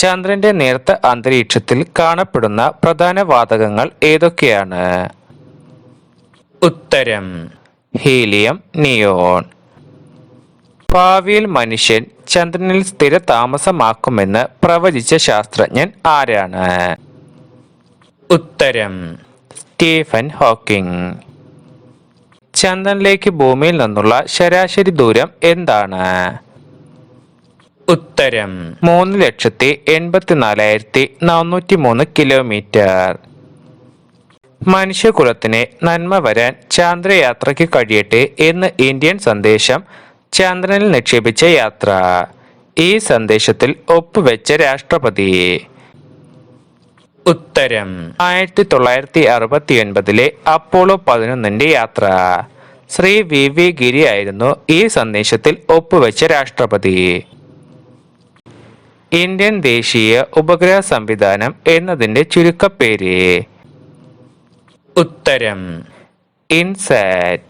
ചന്ദ്രന്റെ നേർത്ത അന്തരീക്ഷത്തിൽ കാണപ്പെടുന്ന പ്രധാന വാതകങ്ങൾ ഏതൊക്കെയാണ്? ഉത്തരം ഹീലിയം, നിയോൺ. ഭാവിയിൽ മനുഷ്യൻ ചന്ദ്രനിൽ സ്ഥിര താമസമാക്കുമെന്ന് പ്രവചിച്ച ശാസ്ത്രജ്ഞൻ ആരാണ്? ഉത്തരം സ്റ്റീഫൻ ഹോക്കിംഗ്. ചന്ദ്രനിലേക്ക് ഭൂമിയിൽ നിന്നുള്ള ശരാശരി ദൂരം എന്താണ്? ഉത്തരം 3,84,403 കിലോമീറ്റർ. മനുഷ്യകുലത്തിന് നന്മ വരാൻ ചാന്ദ്രയാത്രയ്ക്ക് കഴിയട്ടെ എന്ന് ഇന്ത്യൻ സന്ദേശം ചന്ദ്രനിൽ നിക്ഷേപിച്ച യാത്ര. ഈ സന്ദേശത്തിൽ ഒപ്പുവെച്ച രാഷ്ട്രപതി? ഉത്തരം 1969 അപ്പോളോ 11 യാത്ര. ശ്രീ വി ഗിരി ആയിരുന്നു ഈ സന്ദേശത്തിൽ ഒപ്പുവെച്ച രാഷ്ട്രപതി. ഇന്ത്യൻ ദേശീയ ഉപഗ്രഹ സംവിധാനം എന്നതിന്റെ ചുരുക്കപ്പേര്? ഉത്തരം ഇൻസാറ്റ്.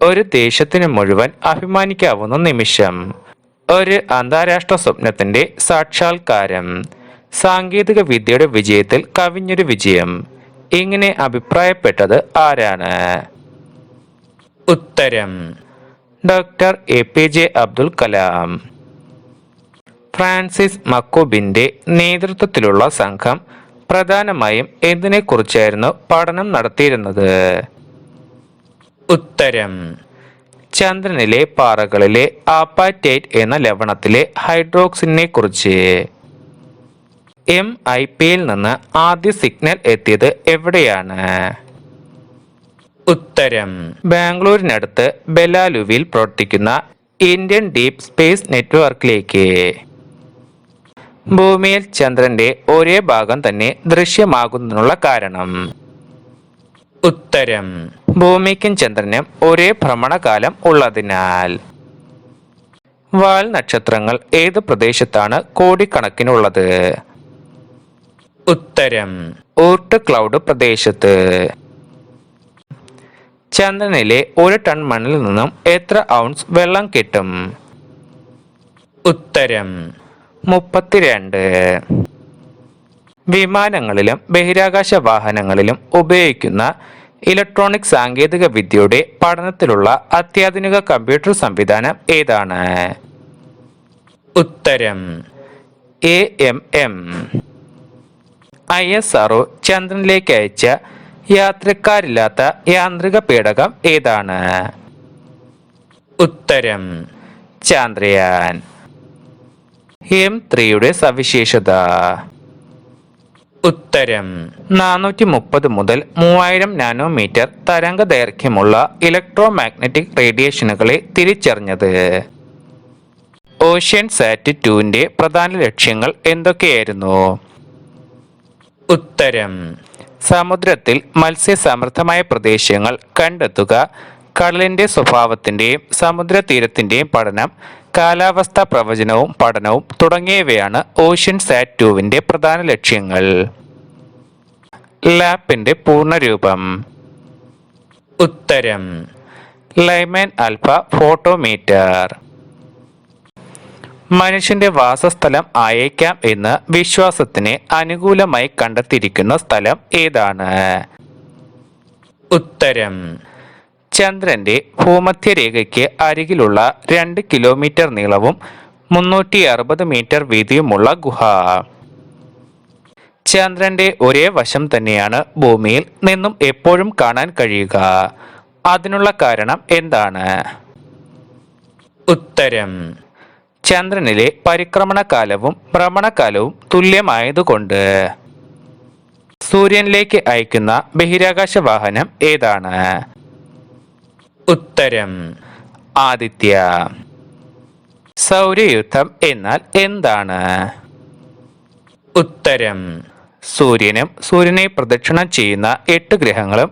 ഒരു ദേശത്തിന് മുഴുവൻ അഭിമാനിക്കാവുന്ന നിമിഷം. ഒരു അന്താരാഷ്ട്ര സ്വപ്നത്തിന്റെ സാക്ഷാത്കാരം. സാങ്കേതിക വിദ്യയുടെ വിജയത്തിൽ കവിഞ്ഞൊരു വിജയം. ഇങ്ങനെ അഭിപ്രായപ്പെട്ടത് ആരാണ്? ഉത്തരം doctor APJ Abdul Kalam. Francis മക്കോബിന്റെ നേതൃത്വത്തിലുള്ള സംഘം പ്രധാനമായും എന്തിനെക്കുറിച്ചായിരുന്നു പഠനം നടത്തിയിരുന്നത്? ഉത്തരം ചന്ദ്രനിലെ പാറകളിലെ ആപ്പാറ്റൈറ്റ് എന്ന ലവണത്തിലെ ഹൈഡ്രോക്സിനെ കുറിച്ച്. MIP-യിൽ നിന്ന് ആദ്യ സിഗ്നൽ എത്തിയത് എവിടെയാണ്? ഉത്തരം ബാംഗ്ലൂരിനടുത്ത് ബെലാലുവിൽ പ്രവർത്തിക്കുന്ന ഇന്ത്യൻ ഡീപ് സ്പേസ് നെറ്റ്വർക്കിലേക്ക്. ഭൂമിയിൽ ചന്ദ്രന്റെ ഒരേ ഭാഗം തന്നെ ദൃശ്യമാകുന്നതിനുള്ള കാരണം? ഉത്തരം ഭൂമിക്കും ചന്ദ്രനും ഒരേ ഭ്രമണകാലം ഉള്ളതിനാൽ. വാൽ നക്ഷത്രങ്ങൾ ഏത് പ്രദേശത്താണ് കോടിക്കണക്കിനുള്ളത്? ഉത്തരം ഊർട്ട് ക്ലൗഡ് പ്രദേശത്ത്. ചന്ദ്രനിലെ 1 ടൺ മണ്ണിൽ നിന്നും എത്ര ഔൺസ് വെള്ളം കിട്ടും? ഉത്തരം 32. വിമാനങ്ങളിലും ബഹിരാകാശ വാഹനങ്ങളിലും ഉപയോഗിക്കുന്ന ഇലക്ട്രോണിക് സാങ്കേതിക വിദ്യയുടെ പഠനത്തിലുള്ള അത്യാധുനിക കമ്പ്യൂട്ടർ സംവിധാനം ഏതാണ്? ഉത്തരം AMM. ISRO ചന്ദ്രനിലേക്ക് അയച്ച യാത്രക്കാരില്ലാത്ത യാന്ത്രിക പേടകം ഏതാണ്? ഉത്തരം ചാന്ദ്രയാൻ. M3യുടെ സവിശേഷത? ഉത്തരം 430 മുതൽ 3000 നാനോമീറ്റർ തരംഗ ദൈർഘ്യമുള്ള ഇലക്ട്രോ മാഗ്നറ്റിക് റേഡിയേഷനുകളെ തിരിച്ചറിഞ്ഞത്. ഓഷ്യൻ സാറ്റ് 2ന്റെ പ്രധാന ലക്ഷ്യങ്ങൾ എന്തൊക്കെയായിരുന്നു? ഉത്തരം സമുദ്രത്തിൽ മത്സ്യസമൃദ്ധമായ പ്രദേശങ്ങൾ കണ്ടെത്തുക, കടലിന്റെ സ്വഭാവത്തിന്റെയും സമുദ്രതീരത്തിന്റെയും പഠനം, കാലാവസ്ഥാ പ്രവചനവും പഠനവും തുടങ്ങിയവയാണ് ഓഷ്യൻ സാറ്റ് 2ന്റെ പ്രധാന ലക്ഷ്യങ്ങൾ. ലാപ്പിന്റെ പൂർണ്ണരൂപം? ഉത്തരം ലൈമാൻ ആൽഫ ഫോട്ടോമീറ്റർ. മനുഷ്യന്റെ വാസസ്ഥലം ആയേക്കാം എന്ന് വിശ്വാസത്തിന് അനുകൂലമായി കണ്ടെത്തിയിരിക്കുന്ന സ്ഥലം ഏതാണ്? ഉത്തരം ചന്ദ്രന്റെ ഭൂമധ്യരേഖയ്ക്ക് അരികിലുള്ള 2 കിലോമീറ്റർ നീളവും 360 മീറ്റർ വീതിയുമുള്ള ഗുഹ. ചന്ദ്രന്റെ ഒരേ വശം തന്നെയാണ് ഭൂമിയിൽ നിന്നും എപ്പോഴും കാണാൻ കഴിയുക. അതിനുള്ള കാരണം എന്താണ്? ഉത്തരം ചന്ദ്രനിലെ പരിക്രമണകാലവും ഭ്രമണകാലവും തുല്യമായതുകൊണ്ട്. സൂര്യനിലേക്ക് അയക്കുന്ന ബഹിരാകാശ വാഹനം ഏതാണ്? ഉത്തരം ആദിത്യ. സൗരയൂഥം എന്നാൽ എന്താണ്? ഉത്തരം സൂര്യനും സൂര്യനെ പ്രദക്ഷിണം ചെയ്യുന്ന 8 ഗ്രഹങ്ങളും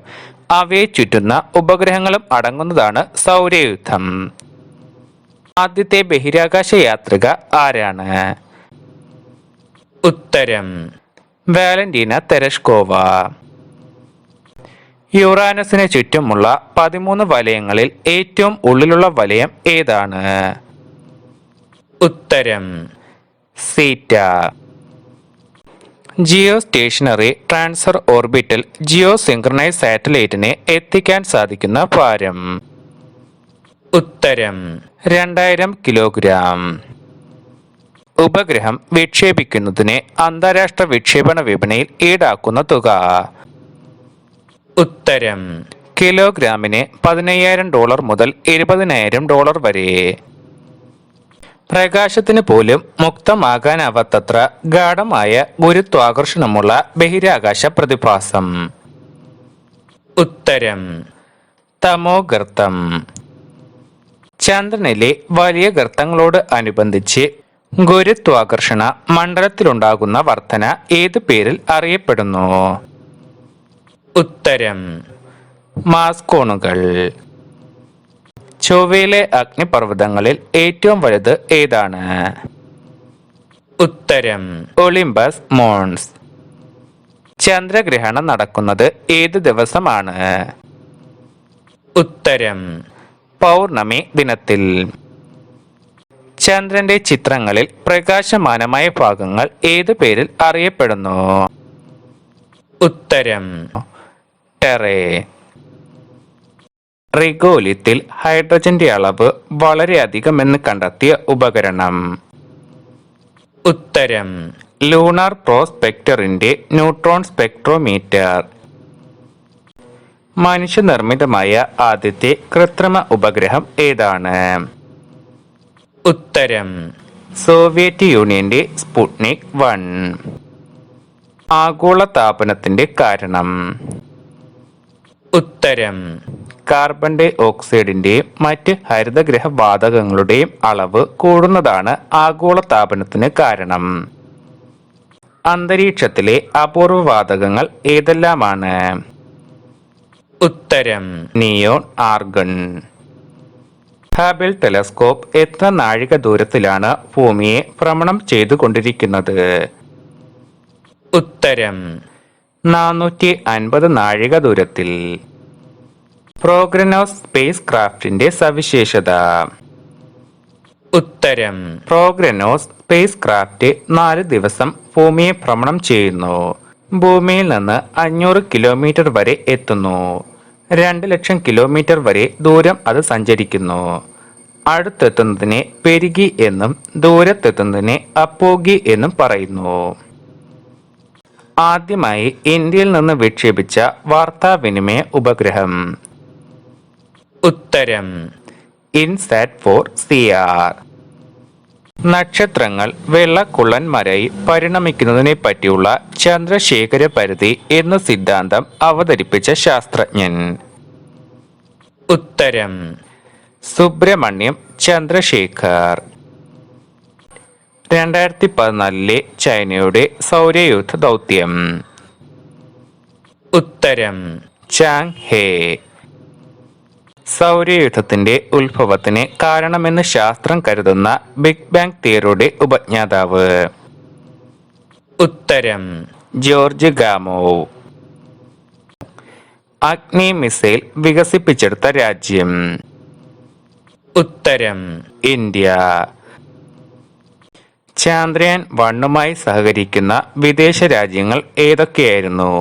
അവയെ ചുറ്റുന്ന ഉപഗ്രഹങ്ങളും അടങ്ങുന്നതാണ് സൗരയൂഥം. ആദ്യത്തെ ബഹിരാകാശ യാത്രിക ആരാണ്? ഉത്തരം വാലന്റീന തെരഷ്കോവ. യുറാനസിന് ചുറ്റുമുള്ള 13 വലയങ്ങളിൽ ഏറ്റവും ഉള്ളിലുള്ള വലയം ഏതാണ്? ഉത്തരം സീറ്റ. Geostationary transfer orbital geo synchronise സാറ്റലൈറ്റിനെ എത്തിക്കാൻ സാധിക്കുന്ന ഭാരം. ഉത്തരം 2000 കിലോഗ്രാം. ഉപഗ്രഹം വിക്ഷേപിക്കുന്നതിന് അന്താരാഷ്ട്ര വിക്ഷേപണ വിപണിയിൽ ഈടാക്കുന്ന തുക. ഉത്തരം കിലോഗ്രാമിന് $15,000 മുതൽ $20,000 വരെ. പ്രകാശത്തിന് പോലും മുക്തമാകാനാവാത്തത്ര ഗാഢമായ ഗുരുത്വാകർഷണമുള്ള ബഹിരാകാശ പ്രതിഭാസം. ഉത്തരം തമോഗർത്തം. ചന്ദ്രനിലെ വലിയ ഗർത്തങ്ങളോട് അനുബന്ധിച്ച് ഗുരുത്വാകർഷണ മണ്ഡലത്തിലുണ്ടാകുന്ന വർധന ഏത് പേരിൽ അറിയപ്പെടുന്നു? ഉത്തരം മാസ്കോണുകൾ. ചൊവ്വയിലെ അഗ്നിപർവ്വതങ്ങളിൽ ഏറ്റവും വലുത് ഏതാണ്? ഉത്തരം ഒളിമ്പസ് മോൺസ്. ചന്ദ്രഗ്രഹണം നടക്കുന്നത് ഏത് ദിവസമാണ്? ഉത്തരം പൗർണമി ദിനത്തിൽ. ചന്ദ്രന്റെ ചിത്രങ്ങളിൽ പ്രകാശമാനമായ ഭാഗങ്ങൾ ഏത് പേരിൽ അറിയപ്പെടുന്നു? ഉത്തരം ടെറേ. റിഗോലിത്തിൽ ഹൈഡ്രജന്റെ അളവ് വളരെയധികമെന്ന് കണ്ടെത്തിയ ഉപകരണം. ഉത്തരം ലൂണാർ പ്രോസ്പെക്ടറിന്റെ ന്യൂട്രോൺ സ്പെക്ട്രോമീറ്റർ. മനുഷ്യനിർമ്മിതമായ ആദ്യത്തെ കൃത്രിമ ഉപഗ്രഹം ഏതാണ്? ഉത്തരം സോവിയറ്റ് യൂണിയന്റെ സ്പുട്നിക് 1. ആഗോള താപനത്തിന്റെ കാരണം. ഉത്തരം കാർബൺ ഡൈ ഓക്സൈഡിന്റെയും മറ്റ് ഹരിതഗ്രഹ വാതകങ്ങളുടെയും അളവ് കൂടുന്നതാണ് ആഗോള താപനത്തിന് കാരണം. അന്തരീക്ഷത്തിലെ അപൂർവ വാതകങ്ങൾ ഏതെല്ലാമാണ്? ഉത്തരം നിയോൺ, ആർഗൺ. ഹബിൾ ടെലസ്കോപ്പ് എത്ര നാഴിക ദൂരത്തിലാണ് ഭൂമിയെ ഭ്രമണം ചെയ്തുകൊണ്ടിരിക്കുന്നത്? ഉത്തരം 450 നാഴിക ദൂരത്തിൽ. പ്രോഗ്രനോസ് സ്പേസ് ക്രാഫ്റ്റിന്റെ സവിശേഷത. ഉത്തരം പ്രോഗ്രനോസ് സ്പേസ് ക്രാഫ്റ്റ് 4 ദിവസം ഭൂമിയെ ഭ്രമണം ചെയ്യുന്നു. ഭൂമിയിൽ നിന്ന് 500 കിലോമീറ്റർ വരെ എത്തുന്നു. 2,00,000 കിലോമീറ്റർ വരെ ദൂരം അത് സഞ്ചരിക്കുന്നു. അടുത്തെത്തുന്നതിനെ പെരിഗി എന്നും ദൂരത്തെത്തുന്നതിനെ അപ്പോഗി എന്നും പറയുന്നു. ആദ്യമായി ഇന്ത്യയിൽ നിന്ന് വിക്ഷേപിച്ച വാർത്താവിനിമയ ഉപഗ്രഹം. ഉത്തരം ഇൻസാറ്റ് 4CR. നക്ഷത്രങ്ങൾ വെള്ളക്കുള്ളന്മാരായി പരിണമിക്കുന്നതിനെ പറ്റിയുള്ള ചന്ദ്രശേഖര പരിധി എന്ന സിദ്ധാന്തം അവതരിപ്പിച്ച ശാസ്ത്രജ്ഞൻ. ഉത്തരം സുബ്രഹ്മണ്യം ചന്ദ്രശേഖർ. 2014 ചൈനയുടെ സൗരയൂഥ ദൗത്യം. ഉത്തരം ചാങ് ഹേ. സൗരയൂഥത്തിന്റെ ഉത്ഭവത്തിന് കാരണമെന്ന് ശാസ്ത്രം കരുതുന്ന ബിഗ് ബാങ് തിയറിയുടെ ഉപജ്ഞാതാവ്. ഉത്തരം ജോർജ് ഗാമോവ്. അഗ്നി മിസൈൽ വികസിപ്പിച്ചെടുത്ത രാജ്യം. ഉത്തരം ഇന്ത്യ. ചന്ദ്രയാൻ 1മായി സഹകരിക്കുന്ന വിദേശ രാജ്യങ്ങൾ ഏതൊക്കെയായിരുന്നു?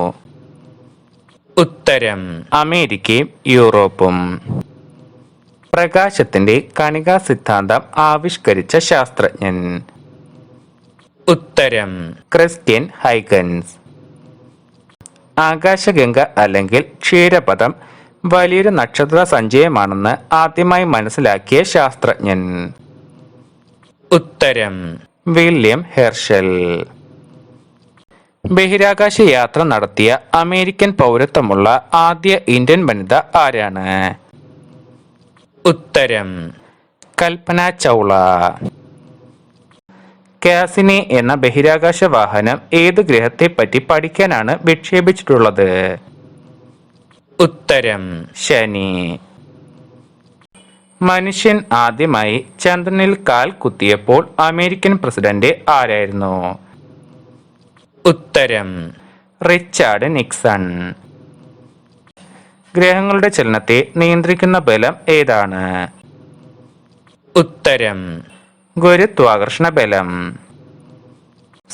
ഉത്തരം അമേരിക്കയും യൂറോപ്പും. പ്രകാശത്തിന്റെ കണികാ സിദ്ധാന്തം ആവിഷ്കരിച്ച ശാസ്ത്രജ്ഞൻ. ഉത്തരം ക്രിസ്റ്റ്യൻ ഹൈഗൻസ്. ആകാശഗംഗ അല്ലെങ്കിൽ ക്ഷീരപഥം വലിയൊരു നക്ഷത്ര സഞ്ചയമാണെന്ന് ആദ്യമായി മനസ്സിലാക്കിയ ശാസ്ത്രജ്ഞൻ. ഉത്തരം വില്യം ഹെർഷൽ. ബഹിരാകാശ യാത്ര നടത്തിയ അമേരിക്കൻ പൗരത്വമുള്ള ആദ്യ ഇന്ത്യൻ വനിത ആരാണ്? ഉത്തരം കൽപ്പന ചൗള. കാസിനി എന്ന ബഹിരാകാശ വാഹനം ഏത് ഗ്രഹത്തെ പറ്റി പഠിക്കാനാണ് വിക്ഷേപിച്ചിട്ടുള്ളത്? ഉത്തരം ശനി. മനുഷ്യൻ ആദ്യമായി ചന്ദ്രനിൽ കാൽ കുത്തിയപ്പോൾ അമേരിക്കൻ പ്രസിഡന്റ് ആരായിരുന്നു? ഉത്തരം റിച്ചാർഡ് നിക്സൺ. ഗ്രഹങ്ങളുടെ ചലനത്തെ നിയന്ത്രിക്കുന്ന ബലം ഏതാണ്? ഉത്തരം ഗുരുത്വാകർഷണ ബലം.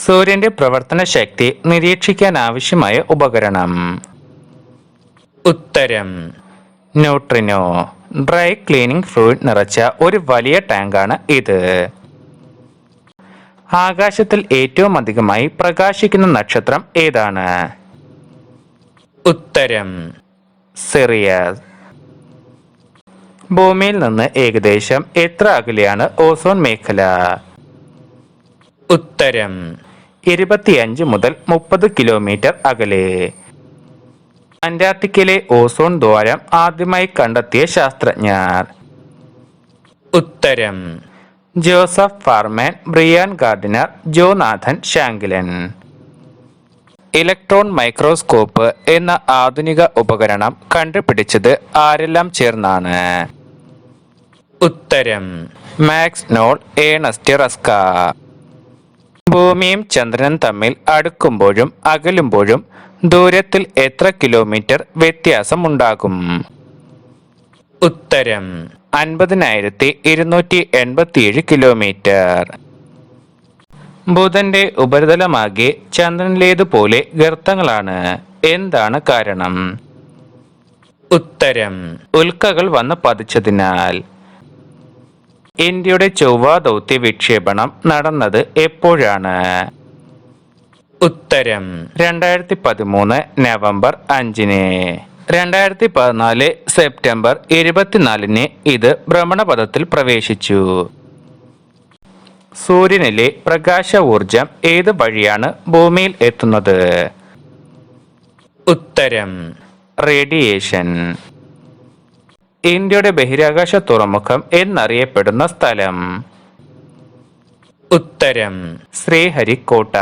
സൂര്യന്റെ പ്രവർത്തന ശക്തി നിരീക്ഷിക്കാൻ ആവശ്യമായ ഉപകരണം. ഉത്തരം ന്യൂട്രിനോ. ഡ്രൈ ക്ലീനിംഗ് ഫ്ലൂയിഡ് നിറച്ച ഒരു വലിയ ടാങ്കാണ് ഇത്. ആകാശത്തിൽ ഏറ്റവും അധികമായി പ്രകാശിക്കുന്ന നക്ഷത്രം ഏതാണ്? ഉത്തരം സിറിയസ്. ഭൂമിയിൽ നിന്ന് ഏകദേശം എത്ര അകലെയാണ് ഓസോൺ മേഖല? ഉത്തരം 25 മുതൽ 30 കിലോമീറ്റർ അകലെ. അന്റാർട്ടിക്കയിലെ ഓസോൺ ദ്വാരം ആദ്യമായി കണ്ടെത്തിയ ശാസ്ത്രജ്ഞർ? ഉത്തരം Joseph Farman, Brian Gardiner, Jonathan Shanklin. Electron microscope എന്ന ആധുനിക ഉപകരണം കണ്ടുപിടിച്ചത് ആരെല്ലാം ചേർന്നാണ്? ഉത്തരം മാക്സ് നോൾ, ഏണസ്റ്റ് റസ്ക. ഭൂമിയും ചന്ദ്രനും തമ്മിൽ അടുക്കുമ്പോഴും അകലുമ്പോഴും ദൂരത്തിൽ എത്ര കിലോമീറ്റർ വ്യത്യാസമുണ്ടാകും? ഉത്തരം 50,287 കിലോമീറ്റർ. ബുധന്റെ ഉപരിതലമാകെ ചന്ദ്രനിലേതുപോലെ ഗർത്തങ്ങളാണ്. എന്താണ് കാരണം? ഉത്തരം ഉൽക്കകൾ വന്ന് പതിച്ചതിനാൽ. ഇന്ത്യയുടെ ചൊവ്വ ദൗത്യ വിക്ഷേപണം നടന്നത് എപ്പോഴാണ്? ഉത്തരം 2013 നവംബർ 5-ന്. 2014 സെപ്റ്റംബർ 24-ന് ഇത് ഭ്രമണപഥത്തിൽ പ്രവേശിച്ചു. സൂര്യനിലെ പ്രകാശ ഊർജം ഏത് വഴിയാണ് ഭൂമിയിൽ എത്തുന്നത്? ഉത്തരം റേഡിയേഷൻ. ഇന്ത്യയുടെ ബഹിരാകാശ തുറമുഖം എന്നറിയപ്പെടുന്ന സ്ഥലം? ഉത്തരം ശ്രീഹരിക്കോട്ട.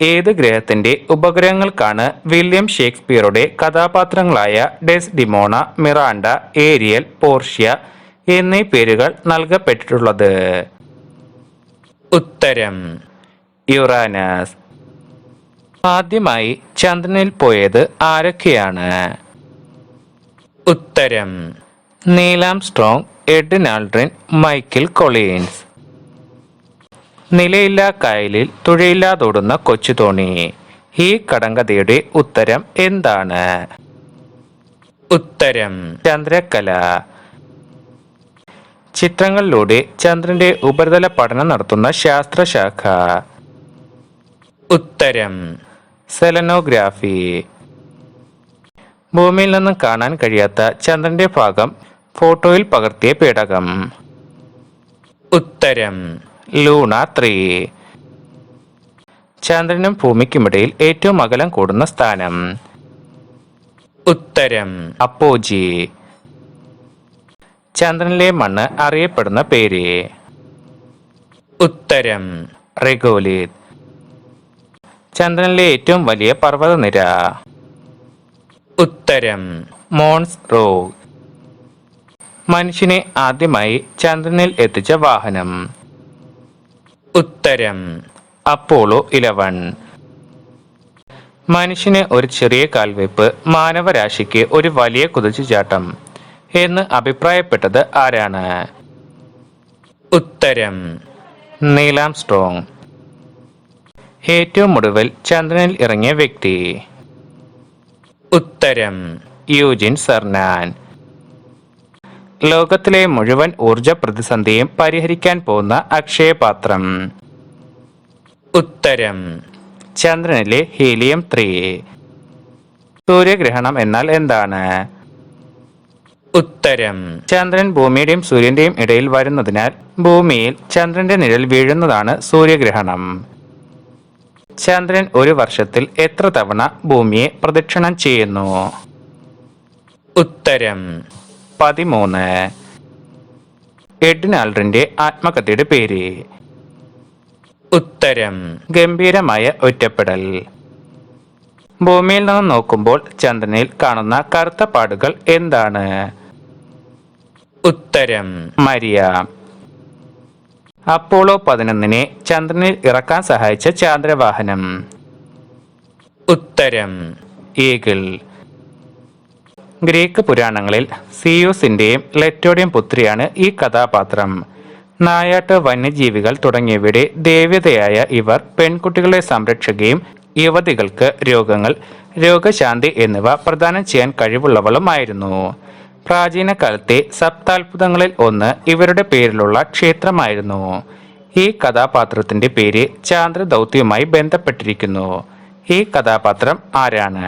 ഏത് ഗ്രഹത്തിന്റെ ഉപഗ്രഹങ്ങൾക്കാണ് വില്യം ഷേക്സ്പിയറുടെ കഥാപാത്രങ്ങളായ ഡെസ്ഡിമോണ, മിറാണ്ട, ഏരിയൽ, പോർഷ്യ എന്നീ പേരുകൾ നൽകപ്പെട്ടിട്ടുള്ളത്? ഉത്തരം യുറാനസ്. ആദ്യമായി ചന്ദ്രനിൽ പോയത് ആരൊക്കെയാണ്? ഉത്തരം Neil Armstrong, Ed Aldrin, Michael Collins. നിലയില്ലാ കായലിൽ തുഴയില്ലാതോടുന്ന കൊച്ചുതോണി. ഈ കടങ്കഥയുടെ ഉത്തരം എന്താണ്? ഉത്തരം ചന്ദ്രക്കല. ചിത്രങ്ങളിലൂടെ ചന്ദ്രന്റെ ഉപരിതല പഠനം നടത്തുന്ന ശാസ്ത്രശാഖ? ഉത്തരം സെലനോഗ്രാഫി. ഭൂമിയിൽ നിന്നും കാണാൻ കഴിയാത്ത ചന്ദ്രന്റെ ഭാഗം ഫോട്ടോയിൽ പകർത്തിയ പേടകം? ഉത്തരം ലൂണ 3. ചന്ദ്രനും ഭൂമിക്കുമിടയിൽ ഏറ്റവും അകലം കൂടുന്ന സ്ഥാനം? ഉത്തരം അപ്പോജി. ചന്ദ്രനിലെ മണ്ണ് അറിയപ്പെടുന്ന പേര്? ഉത്തരം റിഗോലിത്. ചന്ദ്രനിലെ ഏറ്റവും വലിയ പർവ്വതനിര? ഉത്തരം മോൺസ് റോക്ക്. മനുഷ്യനെ ആദ്യമായി ചന്ദ്രനിൽ എത്തിച്ച വാഹനം? ഉത്തരം അപ്പോളോ 11. മനുഷ്യന് ഒരു ചെറിയ കാൽവെപ്പ്, മാനവരാശിക്ക് ഒരു വലിയ കുതിച്ചുചാട്ടം എന്ന് അഭിപ്രായപ്പെട്ടത് ആരാണ്? ഉത്തരം നീൽ ആംസ്ട്രോങ്. ഏറ്റവും ഒടുവിൽ ചന്ദ്രനിൽ ഇറങ്ങിയ വ്യക്തി? ഉത്തരം യൂജിൻ സെർനാൻ. ലോകത്തിലെ മുഴുവൻ ഊർജ പ്രതിസന്ധിയും പരിഹരിക്കാൻ പോകുന്ന അക്ഷയപാത്രം? ഉത്തരം ചന്ദ്രനിലെ ഹീലിയം 3. സൂര്യഗ്രഹണം എന്നാൽ എന്താണ്? ഉത്തരം ചന്ദ്രൻ ഭൂമിയുടെയും സൂര്യന്റെയും ഇടയിൽ വരുന്നതിനാൽ ഭൂമിയിൽ ചന്ദ്രന്റെ നിഴൽ വീഴുന്നതാണ് സൂര്യഗ്രഹണം. ചന്ദ്രൻ ഒരു വർഷത്തിൽ എത്ര തവണ ഭൂമിയെ പ്രദക്ഷിണം ചെയ്യുന്നു? ഉത്തരം 13. എഡ് ആൾഡ്രിന്റെ ആത്മകഥയുടെ പേര്? ഉത്തരം ഗംഭീരമായ ഒറ്റപ്പെടൽ. ഭൂമിയിൽ നിന്ന് നോക്കുമ്പോൾ ചന്ദ്രനിൽ കാണുന്ന കറുത്ത പാടുകൾ എന്താണ്? ഉത്തരം മരിയ. അപ്പോളോ 11-നെ ചന്ദ്രനിൽ ഇറക്കാൻ സഹായിച്ച ചാന്ദ്രവാഹനം? ഉത്തരം ഈഗിൾ. ഗ്രീക്ക് പുരാണങ്ങളിൽ സിയൂസിന്റെയും ലെറ്റോയുടെയും പുത്രിയാണ് ഈ കഥാപാത്രം. നായാട്ട്, വന്യജീവികൾ തുടങ്ങിയവയുടെ ദേവതയായ ഇവർ പെൺകുട്ടികളെ സംരക്ഷിക്കുകയും യുവതികൾക്ക് രോഗങ്ങൾ, രോഗശാന്തി എന്നിവ പ്രദാനം ചെയ്യാൻ കഴിവുള്ളവളുമായിരുന്നു. പ്രാചീന കാലത്തെ സപ്താത്ഭുതങ്ങളിൽ ഒന്ന് ഇവരുടെ പേരിലുള്ള ക്ഷേത്രമായിരുന്നു. ഈ കഥാപാത്രത്തിന്റെ പേര് ചാന്ദ്രദൗത്യവുമായി ബന്ധപ്പെട്ടിരിക്കുന്നു. ഈ കഥാപാത്രം ആരാണ്?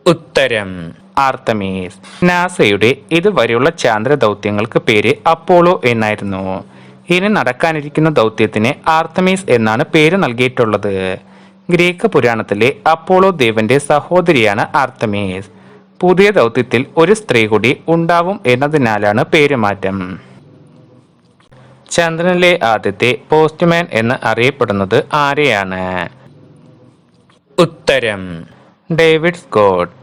ഉത്തരം ആർത്തമീസ്. നാസയുടെ ഇതുവരെയുള്ള ചാന്ദ്ര ദൗത്യങ്ങൾക്ക് പേര് അപ്പോളോ എന്നായിരുന്നു. ഇനി നടക്കാനിരിക്കുന്ന ദൗത്യത്തിന് ആർത്തമീസ് എന്നാണ് പേര് നൽകിയിട്ടുള്ളത്. ഗ്രീക്ക് പുരാണത്തിലെ അപ്പോളോ ദേവന്റെ സഹോദരിയാണ് ആർത്തമീസ്. പുതിയ ദൗത്യത്തിൽ ഒരു സ്ത്രീ കൂടി ഉണ്ടാവും എന്നതിനാലാണ് പേരുമാറ്റം. ചന്ദ്രനിലെ ആദ്യത്തെ പോസ്റ്റ്മാൻ എന്ന് അറിയപ്പെടുന്നത് ആരെയാണ്? ഉത്തരം ഡേവിഡ് സ്കോട്ട്.